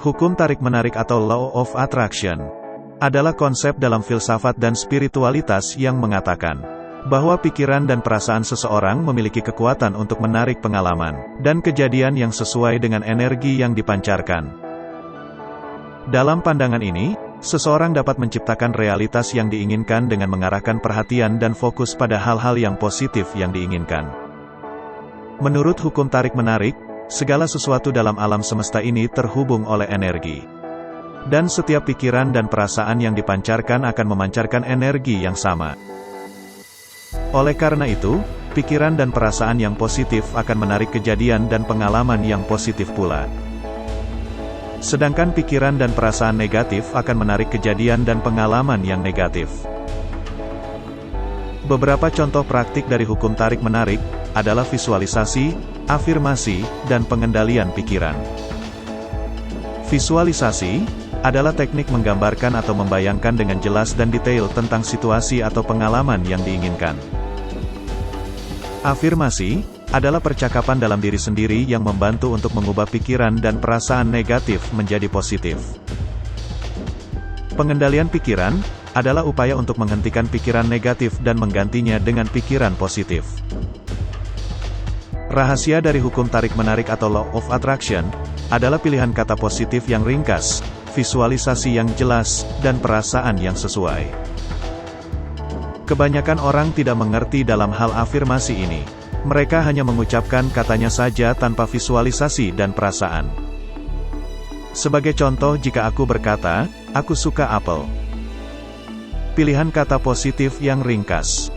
Hukum tarik-menarik atau Law of Attraction adalah konsep dalam filsafat dan spiritualitas yang mengatakan bahwa pikiran dan perasaan seseorang memiliki kekuatan untuk menarik pengalaman dan kejadian yang sesuai dengan energi yang dipancarkan. Dalam pandangan ini, seseorang dapat menciptakan realitas yang diinginkan dengan mengarahkan perhatian dan fokus pada hal-hal yang positif yang diinginkan. Menurut hukum tarik-menarik, segala sesuatu dalam alam semesta ini terhubung oleh energi. Dan setiap pikiran dan perasaan yang dipancarkan akan memancarkan energi yang sama. Oleh karena itu, pikiran dan perasaan yang positif akan menarik kejadian dan pengalaman yang positif pula. Sedangkan pikiran dan perasaan negatif akan menarik kejadian dan pengalaman yang negatif. Beberapa contoh praktik dari hukum tarik-menarik adalah visualisasi, afirmasi, dan pengendalian pikiran. Visualisasi adalah teknik menggambarkan atau membayangkan dengan jelas dan detail tentang situasi atau pengalaman yang diinginkan. Afirmasi adalah percakapan dalam diri sendiri yang membantu untuk mengubah pikiran dan perasaan negatif menjadi positif. Pengendalian pikiran adalah upaya untuk menghentikan pikiran negatif dan menggantinya dengan pikiran positif. Rahasia dari hukum tarik-menarik atau Law of Attraction adalah pilihan kata positif yang ringkas, visualisasi yang jelas, dan perasaan yang sesuai. Kebanyakan orang tidak mengerti dalam hal afirmasi ini. Mereka hanya mengucapkan katanya saja tanpa visualisasi dan perasaan. Sebagai contoh, jika aku berkata, "Aku suka apel." Pilihan kata positif yang ringkas.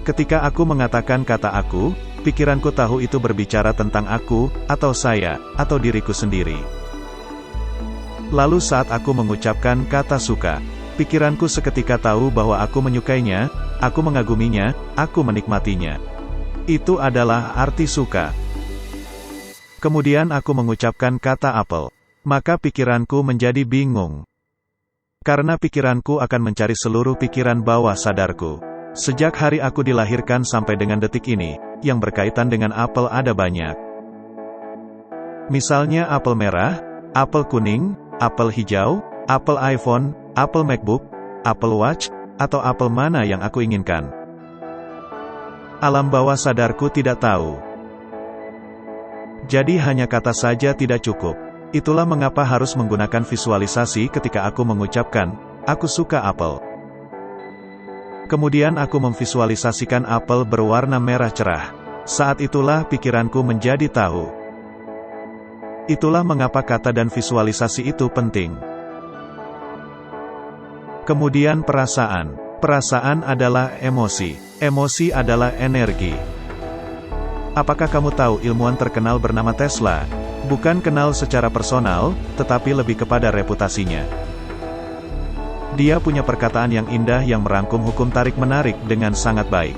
Ketika aku mengatakan kata aku, pikiranku tahu itu berbicara tentang aku, atau saya, atau diriku sendiri. Lalu saat aku mengucapkan kata suka, pikiranku seketika tahu bahwa aku menyukainya, aku mengaguminya, aku menikmatinya. Itu adalah arti suka. Kemudian aku mengucapkan kata apel. Maka pikiranku menjadi bingung. Karena pikiranku akan mencari seluruh pikiran bawah sadarku. Sejak hari aku dilahirkan sampai dengan detik ini, yang berkaitan dengan apel ada banyak. Misalnya apel merah, apel kuning, apel hijau, apel iPhone, apel MacBook, Apple Watch, atau apel mana yang aku inginkan. Alam bawah sadarku tidak tahu. Jadi hanya kata saja tidak cukup. Itulah mengapa harus menggunakan visualisasi ketika aku mengucapkan, "Aku suka apel." Kemudian aku memvisualisasikan apel berwarna merah cerah. Saat itulah pikiranku menjadi tahu. Itulah mengapa kata dan visualisasi itu penting. Kemudian perasaan. Perasaan adalah emosi. Emosi adalah energi. Apakah kamu tahu ilmuwan terkenal bernama Tesla? Bukan kenal secara personal, tetapi lebih kepada reputasinya. Dia punya perkataan yang indah yang merangkum hukum tarik-menarik dengan sangat baik.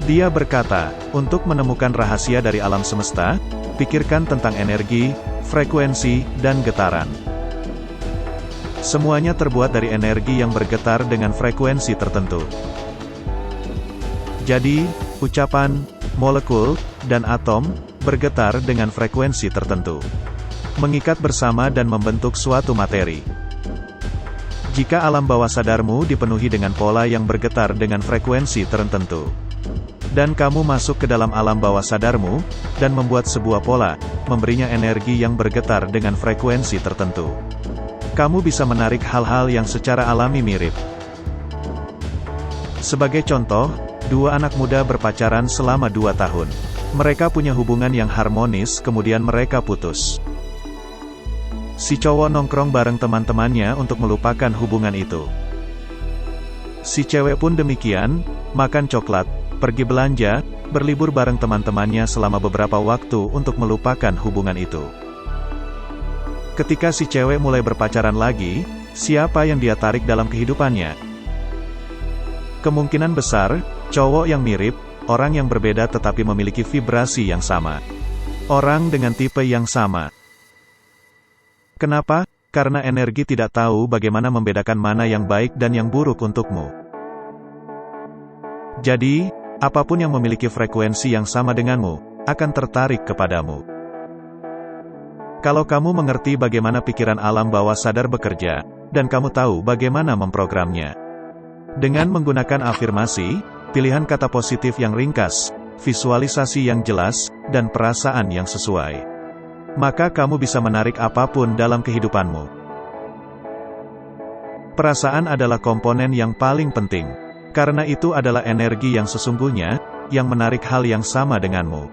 Dia berkata, untuk menemukan rahasia dari alam semesta, pikirkan tentang energi, frekuensi, dan getaran. Semuanya terbuat dari energi yang bergetar dengan frekuensi tertentu. Jadi, ucapan, molekul, dan atom, bergetar dengan frekuensi tertentu. Mengikat bersama dan membentuk suatu materi. Jika alam bawah sadarmu dipenuhi dengan pola yang bergetar dengan frekuensi tertentu, dan kamu masuk ke dalam alam bawah sadarmu, dan membuat sebuah pola, memberinya energi yang bergetar dengan frekuensi tertentu, kamu bisa menarik hal-hal yang secara alami mirip. Sebagai contoh, dua anak muda berpacaran selama 2 tahun. Mereka punya hubungan yang harmonis, kemudian mereka putus. Si cowok nongkrong bareng teman-temannya untuk melupakan hubungan itu. Si cewek pun demikian, makan coklat, pergi belanja, berlibur bareng teman-temannya selama beberapa waktu untuk melupakan hubungan itu. Ketika si cewek mulai berpacaran lagi, siapa yang dia tarik dalam kehidupannya? Kemungkinan besar, cowok yang mirip, orang yang berbeda tetapi memiliki vibrasi yang sama. Orang dengan tipe yang sama. Kenapa? Karena energi tidak tahu bagaimana membedakan mana yang baik dan yang buruk untukmu. Jadi, apapun yang memiliki frekuensi yang sama denganmu, akan tertarik kepadamu. Kalau kamu mengerti bagaimana pikiran alam bawah sadar bekerja, dan kamu tahu bagaimana memprogramnya. Dengan menggunakan afirmasi, pilihan kata positif yang ringkas, visualisasi yang jelas, dan perasaan yang sesuai, maka kamu bisa menarik apapun dalam kehidupanmu. Perasaan adalah komponen yang paling penting. Karena itu adalah energi yang sesungguhnya, yang menarik hal yang sama denganmu.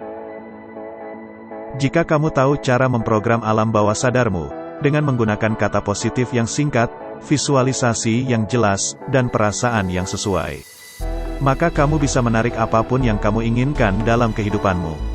Jika kamu tahu cara memprogram alam bawah sadarmu, dengan menggunakan kata positif yang singkat, visualisasi yang jelas, dan perasaan yang sesuai, maka kamu bisa menarik apapun yang kamu inginkan dalam kehidupanmu.